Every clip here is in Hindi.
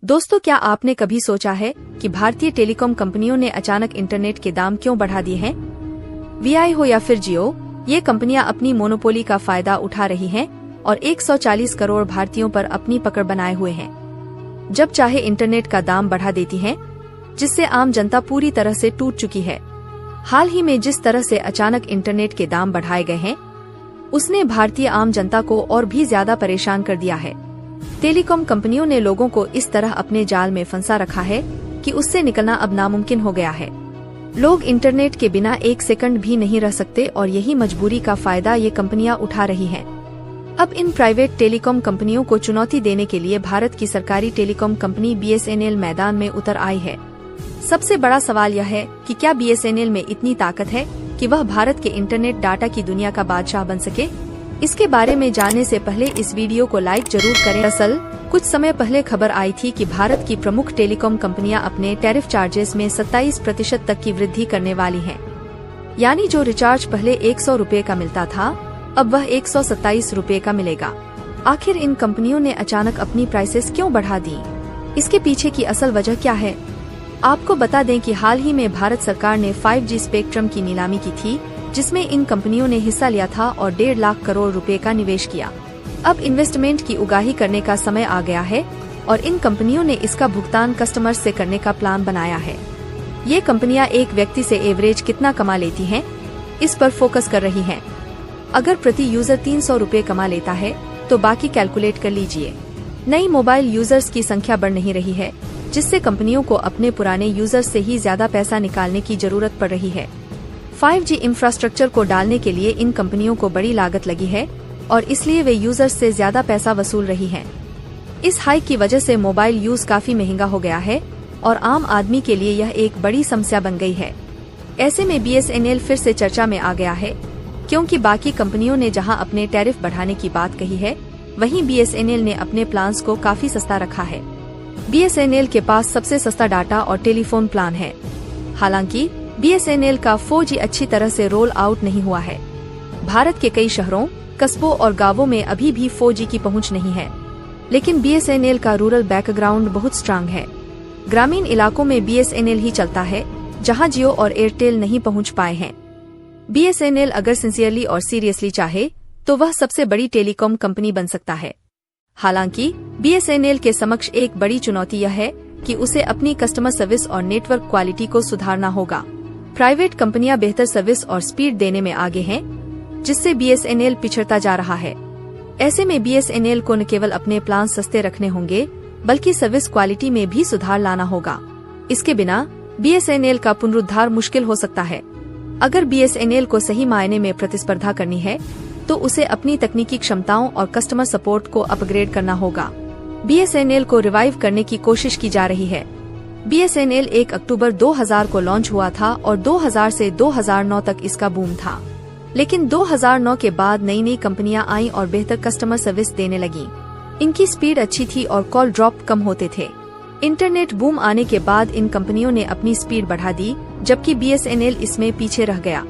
दोस्तों, क्या आपने कभी सोचा है कि भारतीय टेलीकॉम कंपनियों ने अचानक इंटरनेट के दाम क्यों बढ़ा दिए हैं? वीआई हो या फिर जियो, ये कंपनियां अपनी मोनोपोली का फायदा उठा रही हैं और 140 करोड़ भारतीयों पर अपनी पकड़ बनाए हुए हैं। जब चाहे इंटरनेट का दाम बढ़ा देती हैं, जिससे आम जनता पूरी तरह से टूट चुकी है। हाल ही में जिस तरह से अचानक इंटरनेट के दाम बढ़ाए गए हैं, उसने भारतीय आम जनता को और भी ज्यादा परेशान कर दिया है। टेलीकॉम कंपनियों ने लोगों को इस तरह अपने जाल में फंसा रखा है कि उससे निकलना अब नामुमकिन हो गया है। लोग इंटरनेट के बिना एक सेकंड भी नहीं रह सकते और यही मजबूरी का फायदा ये कंपनियां उठा रही हैं। अब इन प्राइवेट टेलीकॉम कंपनियों को चुनौती देने के लिए भारत की सरकारी टेलीकॉम कंपनी BSNL मैदान में उतर आई है। सबसे बड़ा सवाल यह है कि क्या BSNL में इतनी ताकत है कि वह भारत के इंटरनेट डाटा की दुनिया का बादशाह बन सके? इसके बारे में जानने से पहले इस वीडियो को लाइक जरूर करें। दरअसल कुछ समय पहले खबर आई थी कि भारत की प्रमुख टेलीकॉम कंपनियां अपने टैरिफ चार्जेस में 27% तक की वृद्धि करने वाली हैं। यानी जो रिचार्ज पहले 100 रुपए का मिलता था, अब वह 127 रुपए का मिलेगा। आखिर इन कंपनियों ने अचानक अपनी प्राइसेस क्यों बढ़ा दी? इसके पीछे की असल वजह क्या है? आपको बता दें कि हाल ही में भारत सरकार ने 5G स्पेक्ट्रम की नीलामी की थी, जिसमें इन कंपनियों ने हिस्सा लिया था और 1.5 लाख करोड़ रुपए का निवेश किया। अब इन्वेस्टमेंट की उगाही करने का समय आ गया है और इन कंपनियों ने इसका भुगतान कस्टमर्स से करने का प्लान बनाया है। ये कंपनियां एक व्यक्ति से एवरेज कितना कमा लेती हैं, इस पर फोकस कर रही हैं। अगर प्रति यूजर 300 रुपए कमा लेता है तो बाकी कैलकुलेट कर लीजिए। नई मोबाइल यूजर्स की संख्या बढ़ नहीं रही है, जिससे कंपनियों को अपने पुराने यूजर्स से ही ज्यादा पैसा निकालने की जरूरत पड़ रही है। 5G इंफ्रास्ट्रक्चर को डालने के लिए इन कंपनियों को बड़ी लागत लगी है और इसलिए वे यूजर्स से ज्यादा पैसा वसूल रही हैं। इस हाइक की वजह से मोबाइल यूज काफी महंगा हो गया है और आम आदमी के लिए यह एक बड़ी समस्या बन गई है। ऐसे में BSNL फिर से चर्चा में आ गया है, क्योंकि बाकी कंपनियों ने जहां अपने टैरिफ बढ़ाने की बात कही है, वहीं BSNL ने अपने प्लान्स को काफी सस्ता रखा है। BSNL के पास सबसे सस्ता डाटा और टेलीफोन प्लान है। हालांकि BSNL का 4G अच्छी तरह से रोल आउट नहीं हुआ है। भारत के कई शहरों, कस्बों और गांवों में अभी भी 4G की पहुंच नहीं है, लेकिन BSNL का रूरल बैकग्राउंड बहुत स्ट्रांग है। ग्रामीण इलाकों में BSNL ही चलता है, जहां जियो और एयरटेल नहीं पहुंच पाए हैं। BSNL अगर सिंसियरली और सीरियसली चाहे तो वह सबसे बड़ी टेलीकॉम कंपनी बन सकता है। हालांकि BSNL के समक्ष एक बड़ी चुनौती यह है कि उसे अपनी कस्टमर सर्विस और नेटवर्क क्वालिटी को सुधारना होगा। प्राइवेट कंपनियां बेहतर सर्विस और स्पीड देने में आगे हैं, जिससे BSNL पिछड़ता जा रहा है। ऐसे में BSNL को न केवल अपने प्लान सस्ते रखने होंगे, बल्कि सर्विस क्वालिटी में भी सुधार लाना होगा। इसके बिना BSNL का पुनरुद्धार मुश्किल हो सकता है। अगर BSNL को सही मायने में प्रतिस्पर्धा करनी है, तो उसे अपनी तकनीकी क्षमताओं और कस्टमर सपोर्ट को अपग्रेड करना होगा। BSNL को रिवाइव करने की कोशिश की जा रही है। BSNL 1 अक्टूबर 2000 को लॉन्च हुआ था और 2000 से 2009 तक इसका बूम था। लेकिन 2009 के बाद नई नई कंपनियां आईं और बेहतर कस्टमर सर्विस देने लगी। इनकी स्पीड अच्छी थी और कॉल ड्रॉप कम होते थे। इंटरनेट बूम आने के बाद इन कंपनियों ने अपनी स्पीड बढ़ा दी, जबकि BSNL इसमें पीछे रह गया।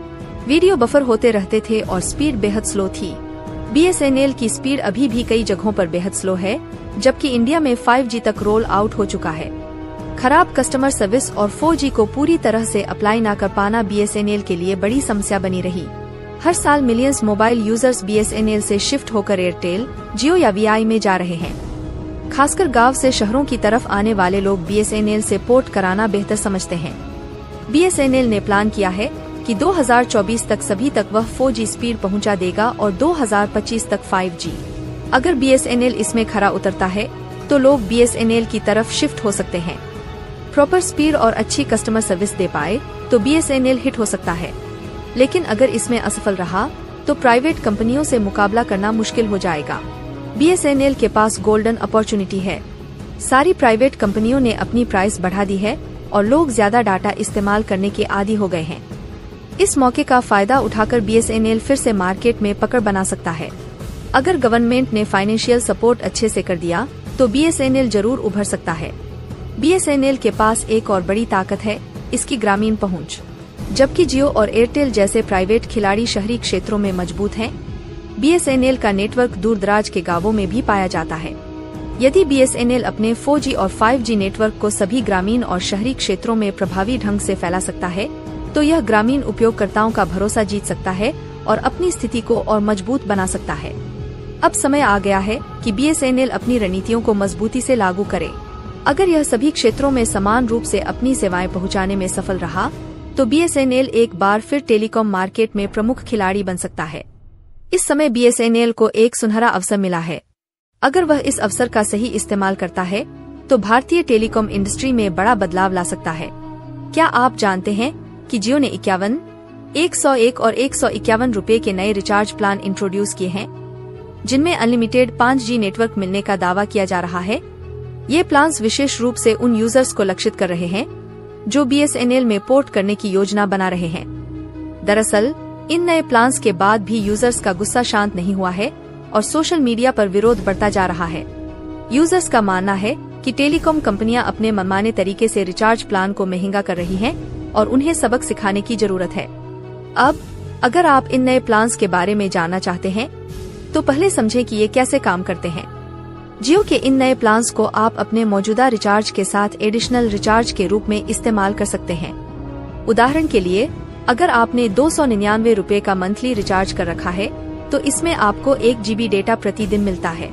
वीडियो बफर होते रहते थे और स्पीड बेहद स्लो थी। BSNL की स्पीड अभी भी कई जगहों पर बेहद स्लो है, जबकि इंडिया में 5G तक रोल आउट हो चुका है। खराब कस्टमर सर्विस और 4G को पूरी तरह से अप्लाई न कर पाना BSNL के लिए बड़ी समस्या बनी रही। हर साल मिलियंस मोबाइल यूजर्स BSNL से शिफ्ट होकर एयरटेल, जियो या VI में जा रहे हैं। खासकर गांव से शहरों की तरफ आने वाले लोग BSNL से पोर्ट कराना बेहतर समझते हैं। BSNL ने प्लान किया है कि 2024 तक सभी तक वह 4G स्पीड पहुंचा देगा और 2025 तक 5G। अगर BSNL इसमें खरा उतरता है, तो लोग BSNL की तरफ शिफ्ट हो सकते हैं। प्रॉपर स्पीड और अच्छी कस्टमर सर्विस दे पाए तो BSNL हिट हो सकता है। लेकिन अगर इसमें असफल रहा, तो प्राइवेट कंपनियों से मुकाबला करना मुश्किल हो जाएगा। BSNL के पास गोल्डन अपॉर्चुनिटी है। सारी प्राइवेट कंपनियों ने अपनी प्राइस बढ़ा दी है और लोग ज्यादा डाटा इस्तेमाल करने के आदी हो गए हैं। इस मौके का फायदा उठाकर BSNL फिर से मार्केट में पकड़ बना सकता है। अगर गवर्नमेंट ने फाइनेंशियल सपोर्ट अच्छे से कर दिया, तो BSNL जरूर उभर सकता है। BSNL के पास एक और बड़ी ताकत है, इसकी ग्रामीण पहुंच। जबकि जियो और एयरटेल जैसे प्राइवेट खिलाड़ी शहरी क्षेत्रों में मजबूत हैं, BSNL का नेटवर्क दूर दराज के गांवों में भी पाया जाता है। यदि BSNL अपने 4G और 5G नेटवर्क को सभी ग्रामीण और शहरी क्षेत्रों में प्रभावी ढंग से फैला सकता है, तो यह ग्रामीण उपयोगकर्ताओं का भरोसा जीत सकता है और अपनी स्थिति को और मजबूत बना सकता है। अब समय आ गया है कि BSNL अपनी रणनीतियों को मजबूती से लागू करे। अगर यह सभी क्षेत्रों में समान रूप से अपनी सेवाएं पहुंचाने में सफल रहा, तो BSNL एक बार फिर टेलीकॉम मार्केट में प्रमुख खिलाड़ी बन सकता है। इस समय BSNL को एक सुनहरा अवसर मिला है। अगर वह इस अवसर का सही इस्तेमाल करता है, तो भारतीय टेलीकॉम इंडस्ट्री में बड़ा बदलाव ला सकता है। क्या आप जानते हैं कि जियो ने 51, 101 और 151 रुपए के नए रिचार्ज प्लान इंट्रोड्यूस किए हैं, जिनमें अनलिमिटेड 5G नेटवर्क मिलने का दावा किया जा रहा है। ये प्लान्स विशेष रूप से उन यूजर्स को लक्षित कर रहे हैं जो BSNL में पोर्ट करने की योजना बना रहे हैं। दरअसल इन नए प्लान्स के बाद भी यूजर्स का गुस्सा शांत नहीं हुआ है और सोशल मीडिया पर विरोध बढ़ता जा रहा है। यूजर्स का मानना है कि टेलीकॉम कंपनियां अपने मनमाने तरीके से रिचार्ज प्लान को महंगा कर रही हैं और उन्हें सबक सिखाने की जरूरत है। अब अगर आप इन नए प्लान्स के बारे में जानना चाहते हैं, तो पहले समझें कि ये कैसे काम करते हैं। जियो के इन नए प्लान्स को आप अपने मौजूदा रिचार्ज के साथ एडिशनल रिचार्ज के रूप में इस्तेमाल कर सकते हैं। उदाहरण के लिए, अगर आपने 299 रुपए का मंथली रिचार्ज कर रखा है, तो इसमें आपको 1 GB डेटा प्रतिदिन मिलता है।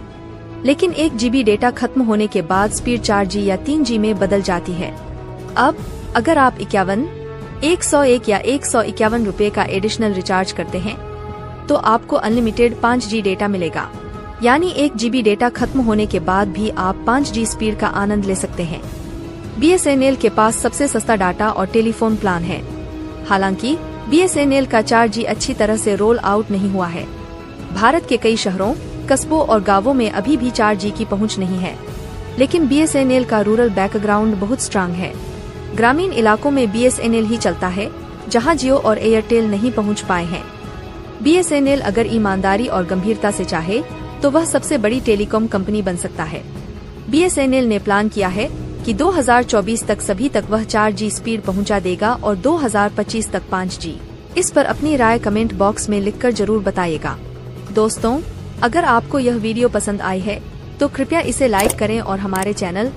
लेकिन 1 GB डेटा खत्म होने के बाद स्पीड 4G या 3G में बदल जाती है। अब अगर आप 51, 101 या 151 रुपए का एडिशनल रिचार्ज करते हैं, तो आपको अनलिमिटेड 5G डेटा मिलेगा। यानी 1 GB डेटा खत्म होने के बाद भी आप 5G स्पीड का आनंद ले सकते हैं। BSNL के पास सबसे सस्ता डाटा और टेलीफोन प्लान है। हालांकि BSNL का 4G अच्छी तरह से रोल आउट नहीं हुआ है। भारत के कई शहरों, कस्बों और गांवों में अभी भी 4G की पहुंच नहीं है। लेकिन BSNL का रूरल बैकग्राउंड बहुत स्ट्रांग है। ग्रामीण इलाकों में BSNL ही चलता है, जहां जियो और एयरटेल नहीं पहुंच पाए हैं। BSNL अगर ईमानदारी और गंभीरता से चाहे, तो वह सबसे बड़ी टेलीकॉम कंपनी बन सकता है। BSNL ने प्लान किया है कि 2024 तक सभी तक वह 4G स्पीड पहुंचा देगा और 2025 तक 5G। इस पर अपनी राय कमेंट बॉक्स में लिखकर जरूर बताइएगा। दोस्तों, अगर आपको यह वीडियो पसंद आई है, तो कृपया इसे लाइक करें और हमारे चैनल